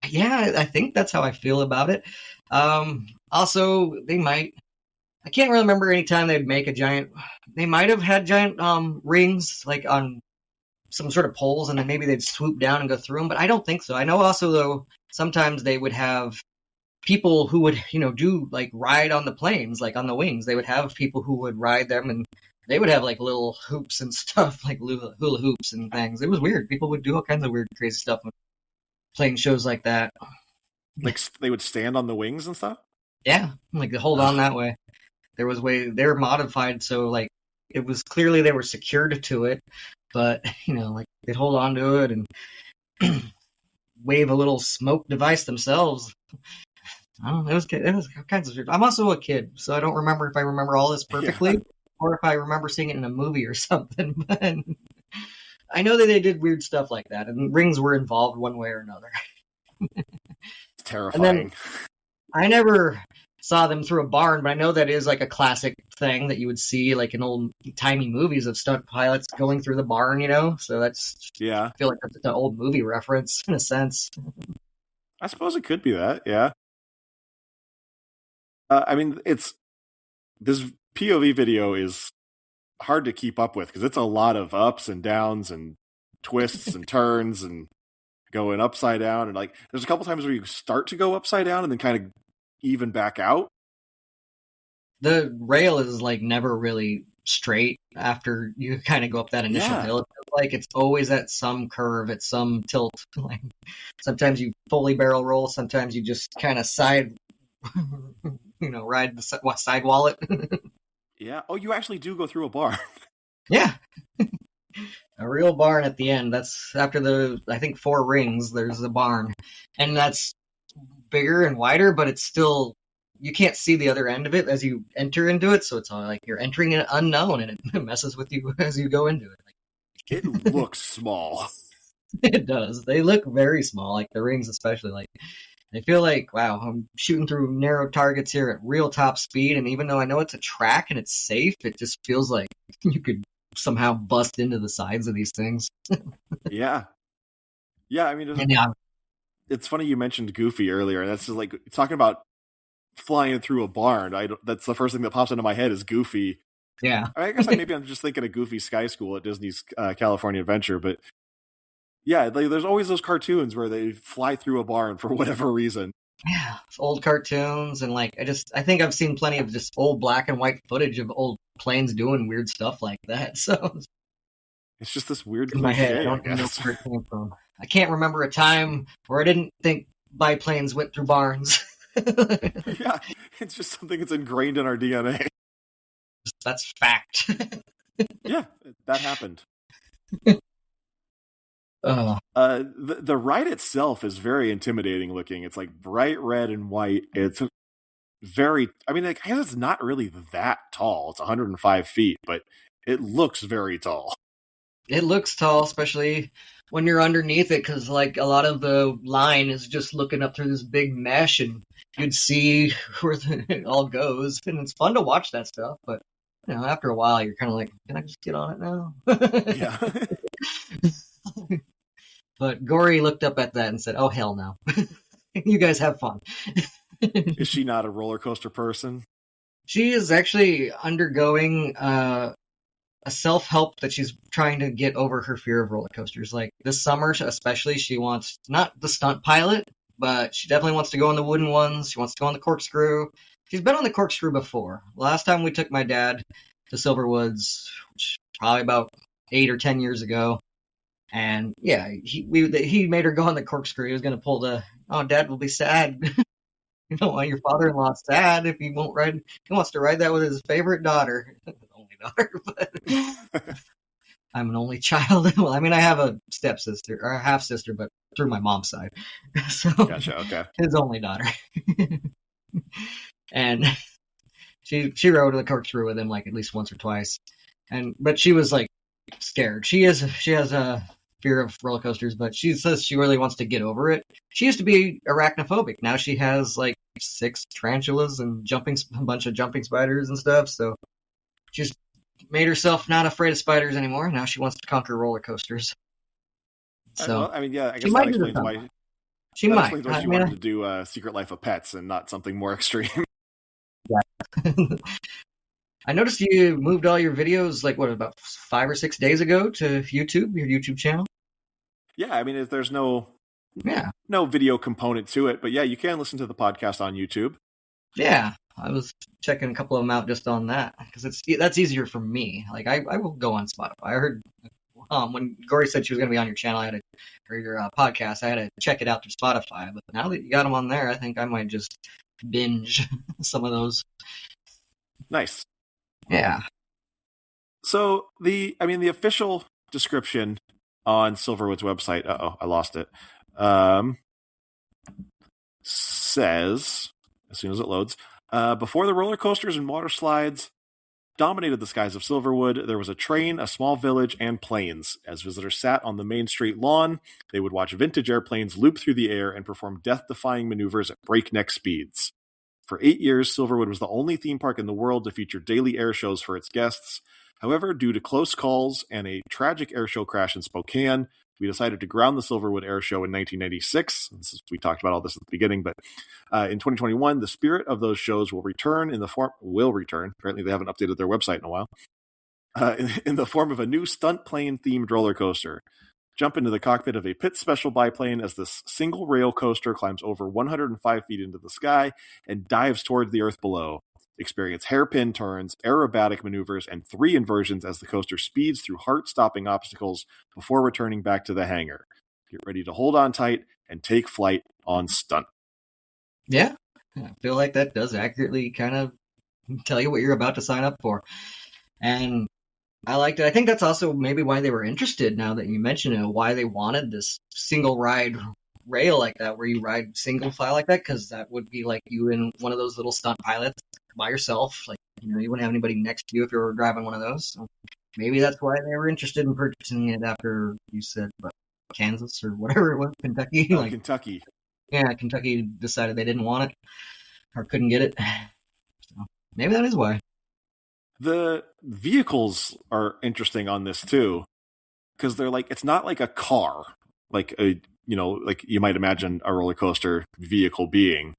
yeah, I think that's how I feel about it. Also, I can't really remember any time they'd make a giant. They might have had giant rings like on some sort of poles, and then maybe they'd swoop down and go through them. But I don't think so. I know also though sometimes they would have people who would do like ride on the planes, like on the wings. They would have people who would ride them, and they would have like little hoops and stuff, like hula hoops and things. It was weird. People would do all kinds of weird, crazy stuff with playing shows like that. Like they would stand on the wings and stuff? Yeah, like they hold on that way. They were modified so like it was clearly they were secured to it, but like they'd hold on to it and wave a little smoke device themselves. I don't know, it was all kinds of weird. I'm also a kid, so I don't remember if I remember all this perfectly or if I remember seeing it in a movie or something, but I know that they did weird stuff like that, and rings were involved one way or another. It's terrifying. And then I never saw them through a barn, but I know that is like a classic thing that you would see like in old timey movies of stunt pilots going through the barn, So that's Yeah. I feel like that's an old movie reference in a sense. I suppose it could be that, yeah. I mean, this POV video is hard to keep up with because it's a lot of ups and downs and twists and turns and going upside down, and like there's a couple times where you start to go upside down and then kind of even back out. The rail is like never really straight after you kind of go up that initial hill. Like it's always at some curve, at some tilt. Like sometimes you fully barrel roll, sometimes you just kind of side ride the side wallet. Yeah. Oh, you actually do go through a barn. Yeah. A real barn at the end. That's after I think 4 rings, there's the barn. And that's bigger and wider, but it's still, you can't see the other end of it as you enter into it. So it's all like you're entering an unknown and it messes with you as you go into it. It looks small. It does. They look very small, like the rings especially. Like I feel like, wow, I'm shooting through narrow targets here at real top speed, and even though I know it's a track and it's safe, it just feels like you could somehow bust into the sides of these things. Yeah. I mean, it's funny you mentioned Goofy earlier. That's just like talking about flying through a barn. That's the first thing that pops into my head is Goofy. Yeah. I guess maybe I'm just thinking of Goofy Sky School at Disney's California Adventure, but yeah, there's always those cartoons where they fly through a barn for whatever reason. Yeah, old cartoons, and like I think I've seen plenty of just old black and white footage of old planes doing weird stuff like that. So it's just this weird in my head. I don't know where it came from. I can't remember a time where I didn't think biplanes went through barns. Yeah, it's just something that's ingrained in our DNA. That's fact. Yeah, that happened. The ride itself is very intimidating looking. It's like bright red and white. It's very, I mean, I guess it's not really that tall. It's 105 feet, but it looks very tall. It looks tall, especially when you're underneath it, because like a lot of the line is just looking up through this big mesh, and you'd see where it all goes, and it's fun to watch that stuff. But after a while, you're kind of like, can I just get on it now? Yeah. But Gory looked up at that and said, "Oh hell no! You guys have fun." Is she not a roller coaster person? She is actually undergoing a self-help that she's trying to get over her fear of roller coasters. Like this summer, especially, she wants not the Stunt Pilot, but she definitely wants to go on the wooden ones. She wants to go on the corkscrew. She's been on the corkscrew before. Last time we took my dad to Silverwoods, which probably about 8 or 10 years ago. And yeah, he made her go on the corkscrew. He was going to pull Dad will be sad. Why your father-in-law's sad if he won't ride. He wants to ride that with his favorite daughter. Only daughter, but I'm an only child. Well, I mean, I have a stepsister or a half-sister, but through my mom's side. So gotcha, okay. His only daughter. And she rode the corkscrew with him like at least once or twice. But she was like scared. She has a fear of roller coasters, but she says she really wants to get over it. She used to be arachnophobic. Now she has like 6 tarantulas and a bunch of jumping spiders and stuff. So she's made herself not afraid of spiders anymore. Now she wants to conquer roller coasters. So Well, I mean, yeah, I she guess that might do explains this. why. She That might. explains why she wanted to do Secret Life of Pets and not something more extreme. I noticed you moved all your videos like what about 5 or 6 days ago to YouTube, your YouTube channel. Yeah, I mean, if there's no Yeah, video component to it, but yeah, you can listen to the podcast on YouTube. yeah. I was checking a couple of them out just on that because that's easier for me. Like I will go on Spotify. I heard when Gory said she was going to be on your channel, or your podcast, I had to check it out through Spotify. But now that you got them on there, I think I might just binge some of those. Nice. Yeah. So the official description on Silverwood's website, I lost it, says, as soon as it loads, before the roller coasters and water slides dominated the skies of Silverwood, there was a train, a small village, and planes. As visitors sat on the Main Street lawn, they would watch vintage airplanes loop through the air and perform death-defying maneuvers at breakneck speeds. For 8 years, Silverwood was the only theme park in the world to feature daily air shows for its guests. However, due to close calls and a tragic air show crash in Spokane, we decided to ground the Silverwood Air Show in 1996. We talked about all this at the beginning, but in 2021, the spirit of those shows will return Apparently, they haven't updated their website in a while. In the form of a new stunt plane themed roller coaster. Jump into the cockpit of a Pitts Special biplane as this single rail coaster climbs over 105 feet into the sky and dives toward the earth below. Experience hairpin turns, aerobatic maneuvers, and 3 inversions as the coaster speeds through heart-stopping obstacles before returning back to the hangar. Get ready to hold on tight and take flight on Stunt. Yeah. I feel like that does accurately kind of tell you what you're about to sign up for. And I liked it. I think that's also maybe why they were interested, now that you mention it, why they wanted this single ride rail like that, where you ride single file like that, because that would be like you in one of those little stunt pilots by yourself. Like, you wouldn't have anybody next to you if you were driving one of those. So maybe that's why they were interested in purchasing it after you said, Kansas or whatever it was, Kentucky. Kentucky. Yeah, Kentucky decided they didn't want it or couldn't get it. So maybe that is why. The vehicles are interesting on this too, because they're like, it's not like a car, like like you might imagine a roller coaster vehicle being.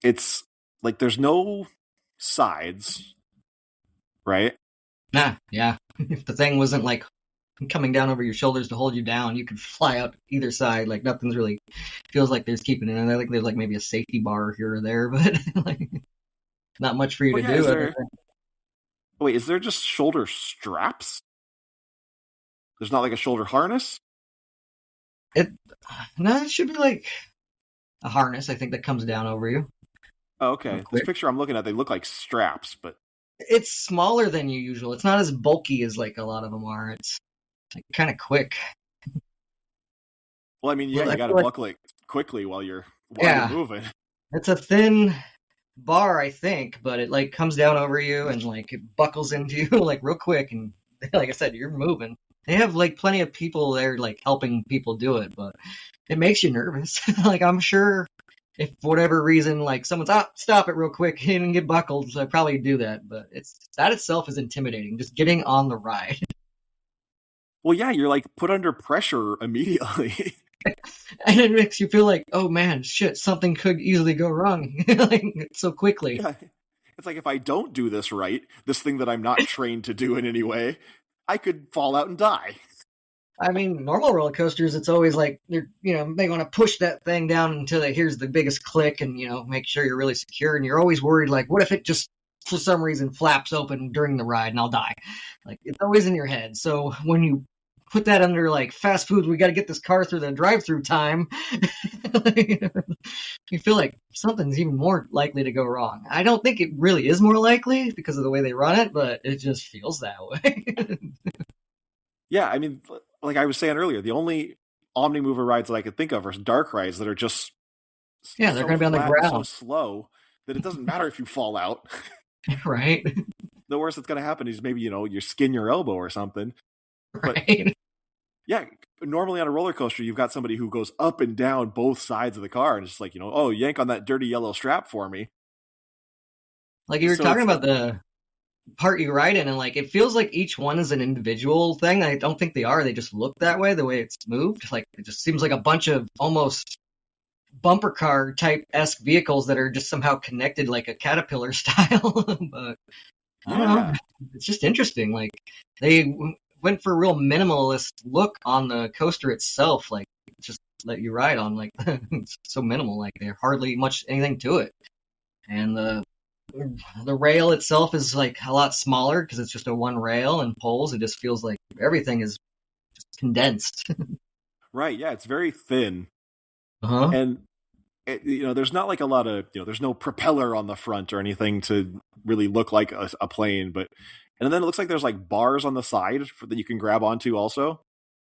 It's like there's no sides, right? Nah, yeah. If the thing wasn't like coming down over your shoulders to hold you down, you could fly out either side. Like nothing's really feels like there's keeping it. And I think there's like maybe a safety bar here or there, but like not much for you to do. Wait, is there just shoulder straps? There's not like a shoulder harness? No, it should be like a harness, I think, that comes down over you. Oh, okay. This picture I'm looking at, they look like straps, but it's smaller than usual. It's not as bulky as like a lot of them are. It's like kind of quick. Well, I mean, yeah, you got to buckle it quickly while you're moving. It's a thin bar, I think, but it like comes down over you and like it buckles into you like real quick, and like I said, you're moving. They have like plenty of people there like helping people do it, but it makes you nervous. Like I'm sure if for whatever reason like someone's stop it real quick and get buckled, so I probably do that, but that itself is intimidating, just getting on the ride. Well, yeah, you're like put under pressure immediately. And it makes you feel like, oh man, shit, something could easily go wrong like so quickly. Yeah. It's like if I don't do this right, this thing that I'm not trained to do in any way, I could fall out and die. I mean, normal roller coasters, it's always like they want to push that thing down until it hears the biggest click and make sure you're really secure. And you're always worried, like, what if it just for some reason flaps open during the ride and I'll die? Like it's always in your head. So when you put that under like fast food, we got to get this car through the drive-through time. You feel like something's even more likely to go wrong. I don't think it really is more likely because of the way they run it, but it just feels that way. Yeah, I mean, like I was saying earlier, the only Omni-Mover rides that I could think of are dark rides that are just they're going to be on the ground so slow that it doesn't matter if you fall out. Right. the worst that's going to happen is maybe, you skin your elbow or something. But Right. yeah, normally on a roller coaster, you've got somebody who goes up and down both sides of the car and it's just like, oh, yank on that dirty yellow strap for me. Like you were So talking about the part you ride in, and like it feels like each one is an individual thing. I don't think they are. They just look that way, the way it's moved. Like it just seems like a bunch of almost bumper car type esque vehicles that are just somehow connected like a caterpillar style. But I don't know. It's just interesting. Like they went for a real minimalist look on the coaster itself. Like just let you ride on. Like it's so minimal. Like there's hardly much anything to it. And the rail itself is like a lot smaller because it's just a one rail and poles. It just feels like everything is just condensed. Right. Yeah. It's very thin. Uh-huh. And there's not like a lot of, there's no propeller on the front or anything to really look like a plane, and then it looks like there's like bars on the side that you can grab onto also.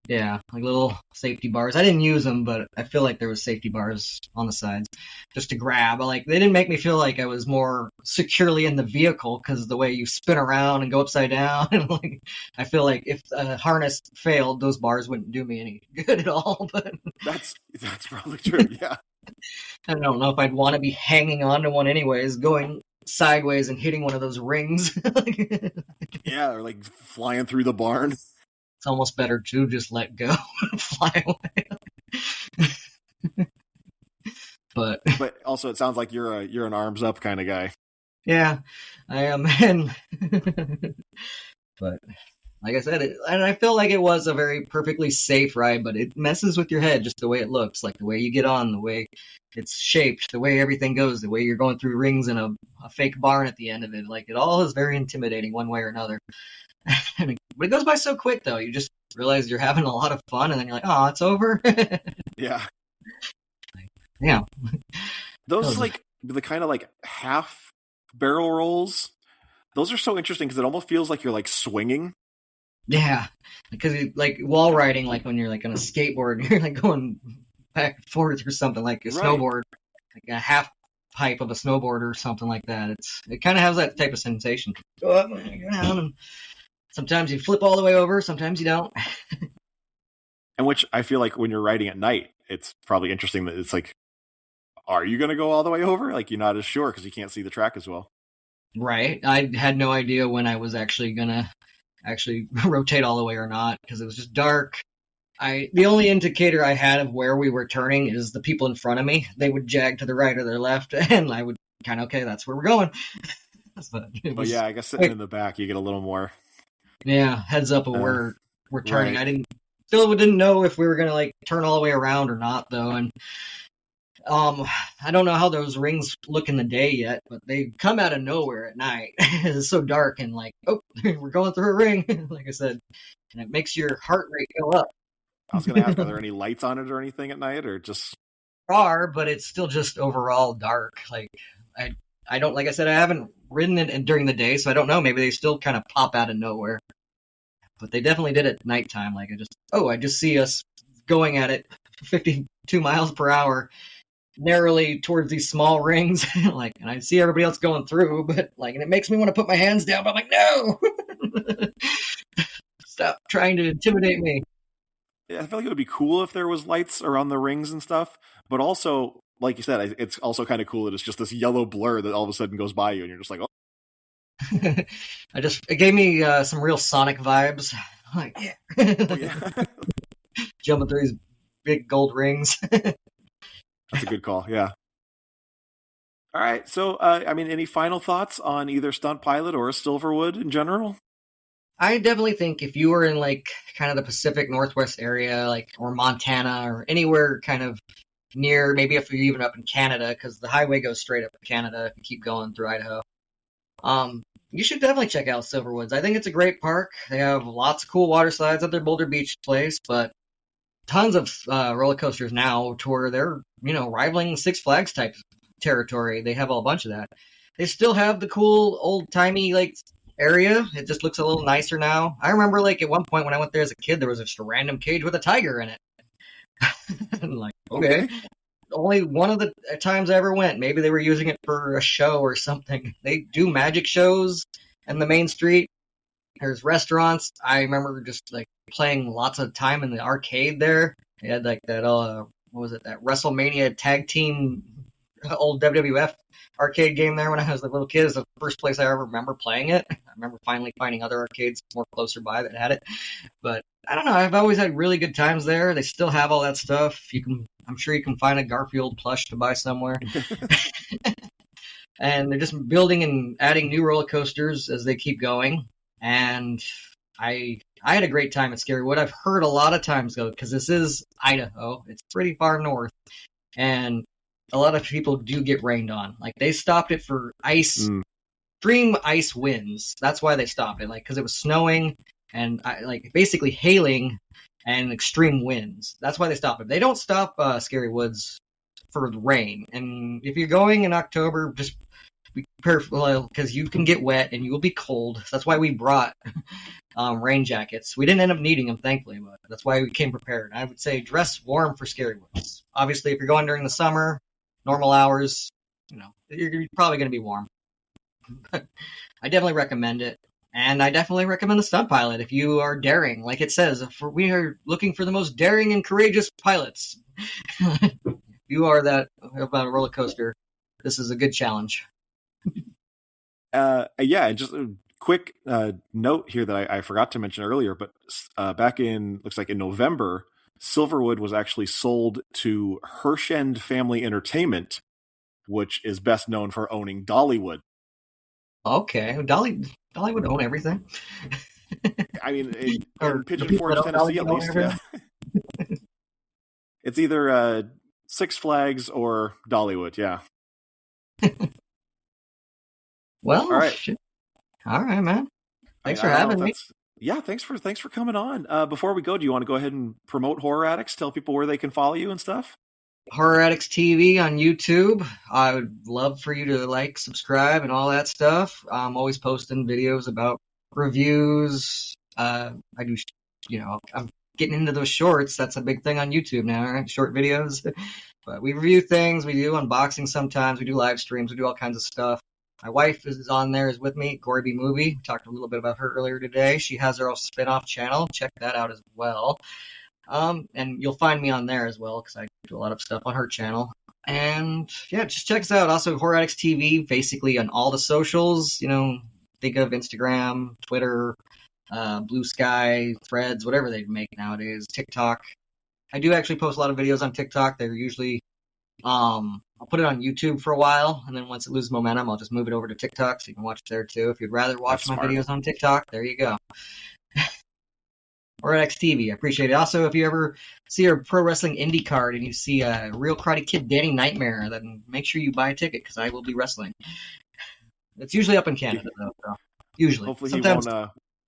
Yeah, like little safety bars. I didn't use them, but I feel like there was safety bars on the sides just to grab. Like they didn't make me feel like I was more securely in the vehicle because the way you spin around and go upside down. And like, I feel like if a harness failed, those bars wouldn't do me any good at all. But that's probably true. Yeah. I don't know if I'd want to be hanging onto one anyways, going sideways and hitting one of those rings. Yeah, or like flying through the barn. It's almost better to just let go and fly away. But also, it sounds like you're an arms up kind of guy. Yeah, I am. And but like I said, and I feel like it was a very perfectly safe ride, but it messes with your head just the way it looks, like the way you get on, the way it's shaped, the way everything goes, the way you're going through rings in a fake barn at the end of it. Like it all is very intimidating one way or another. But it goes by so quick, though. You just realize you're having a lot of fun, and then you're like, "Oh, it's over." Yeah. Yeah. Those like the kind of like half barrel rolls. Those are so interesting because it almost feels like you're like swinging. Yeah, because like wall riding, like when you're like on a skateboard, you're like going back and forth or something, like a snowboard, like a half pipe of a snowboard or something like that. It kind of has that type of sensation. Go up and go down, and sometimes you flip all the way over, sometimes you don't. And which I feel like when you're riding at night, it's probably interesting that it's like, are you going to go all the way over? Like you're not as sure because you can't see the track as well. Right. I had no idea when I was actually gonna rotate all the way or not because it was just dark. The only indicator I had of where we were turning is the people in front of me. They would jag to the right or the left, and I would kind of, okay, that's where we're going. But yeah, I guess sitting in the back, you get a little more. Yeah, heads up of where we're turning. Right. I still didn't know if we were gonna like turn all the way around or not, though, and I don't know how those rings look in the day yet, but they come out of nowhere at night. It's so dark and like, oh, we're going through a ring, like I said, and it makes your heart rate go up. I was going to ask, are there any lights on it or anything at night, or just? But it's still just overall dark. Like I don't, like I said, I haven't ridden it during the day, so I don't know. Maybe they still kind of pop out of nowhere, but they definitely did at nighttime. Like I just see us going at it 52 miles per hour. Narrowly towards these small rings, like, and I see everybody else going through, but like, and it makes me want to put my hands down, but I'm like, no, stop trying to intimidate me. Yeah, I feel like it would be cool if there was lights around the rings and stuff, but also, like you said, it's also kind of cool that it's just this yellow blur that all of a sudden goes by you, and you're just like, oh. It gave me some real Sonic vibes. Like, yeah, oh, yeah. Jumping through these big gold rings. That's a good call, yeah. All right, so, any final thoughts on either Stunt Pilot or Silverwood in general? I definitely think if you were in, like, kind of the Pacific Northwest area, like, or Montana, or anywhere kind of near, maybe if you're even up in Canada, because the highway goes straight up to Canada if you keep going through Idaho, you should definitely check out Silverwoods. I think it's a great park. They have lots of cool water slides at their Boulder Beach place, but tons of roller coasters now to where they're, rivaling Six Flags type territory. They have a bunch of that. They still have the cool old-timey, like, area. It just looks a little nicer now. I remember, like, at one point when I went there as a kid, there was just a random cage with a tiger in it. And like, okay. Only one of the times I ever went. Maybe they were using it for a show or something. They do magic shows and the main street. There's restaurants. I remember just like playing lots of time in the arcade there. They had like that what was it, that WrestleMania tag team old WWF arcade game there when I was a little kid. It's the first place I ever remember playing it. I remember finally finding other arcades more closer by that had it. But I don't know, I've always had really good times there. They still have all that stuff. I'm sure you can find a Garfield plush to buy somewhere. And they're just building and adding new roller coasters as they keep going. And I had a great time at Scarywood. I've heard a lot of times though, because this is Idaho. It's pretty far north. And a lot of people do get rained on. Like, they stopped it for extreme ice winds. That's why they stopped it. Like, because it was snowing and basically hailing and extreme winds. That's why they stopped it. They don't stop Scarywoods for the rain. And if you're going in October, just be careful because you can get wet and you will be cold. So that's why we brought rain jackets. We didn't end up needing them, thankfully, but that's why we came prepared. I would say dress warm for Scarywoods. Obviously, if you're going during the summer, normal hours, you're probably going to be warm. But I definitely recommend it. And I definitely recommend the Stunt Pilot if you are daring. Like it says, we are looking for the most daring and courageous pilots. If you are that about a roller coaster, this is a good challenge. Just a quick note here that I forgot to mention earlier, but back looks like in November, Silverwood was actually sold to Hershend Family Entertainment, which is best known for owning Dollywood. Okay, Dollywood own everything. I mean, in Pigeon Forge, Tennessee, at least. Yeah. It's either Six Flags or Dollywood. Yeah. Well, all right, man. Thanks for having me. Yeah, thanks for coming on. Before we go, do you want to go ahead and promote Horror Addicts? Tell people where they can follow you and stuff. Horror Addicts TV on YouTube. I would love for you to subscribe, and all that stuff. I'm always posting videos about reviews. I do, I'm getting into those shorts. That's a big thing on YouTube now, right? Short videos. But we review things. We do unboxing sometimes. We do live streams. We do all kinds of stuff. My wife is on there, is with me, Gory B Movie. We talked a little bit about her earlier today. She has her own spin-off channel. Check that out as well. And you'll find me on there as well because I do a lot of stuff on her channel. And yeah, just check us out. Also, Horror Addicts TV, basically on all the socials. Think of Instagram, Twitter, Blue Sky, Threads, whatever they make nowadays. TikTok. I do actually post a lot of videos on TikTok. They're usually I'll put it on YouTube for a while, and then once it loses momentum, I'll just move it over to TikTok so you can watch it there too. If you'd rather watch my videos on TikTok, there you go. Or XTV, I appreciate it. Also, if you ever see a pro wrestling indie card and you see a Real Karate Kid Danny Knightmare, then make sure you buy a ticket because I will be wrestling. It's usually up in Canada, though. So usually, hopefully sometimes he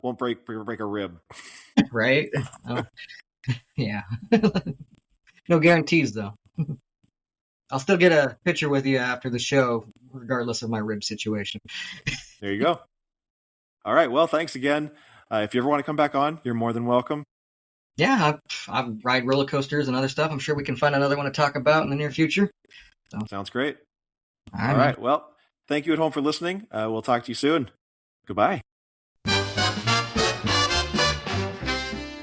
won't break a rib. Right? Yeah. No guarantees, though. I'll still get a picture with you after the show, regardless of my rib situation. There you go. All right. Well, thanks again. If you ever want to come back on, you're more than welcome. Yeah, I ride roller coasters and other stuff. I'm sure we can find another one to talk about in the near future. So. Sounds great. All right. Well, thank you at home for listening. We'll talk to you soon. Goodbye.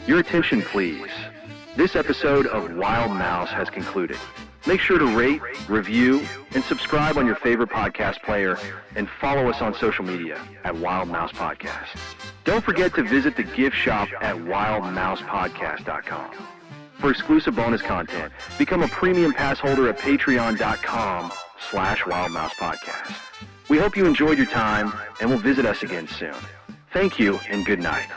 Your attention, please. This episode of Wild Mouse has concluded. Make sure to rate, review, and subscribe on your favorite podcast player, and follow us on social media at Wild Mouse Podcast. Don't forget to visit the gift shop at wildmousepodcast.com. For exclusive bonus content, become a premium pass holder at patreon.com/wildmousepodcast. We hope you enjoyed your time, and will visit us again soon. Thank you, and good night.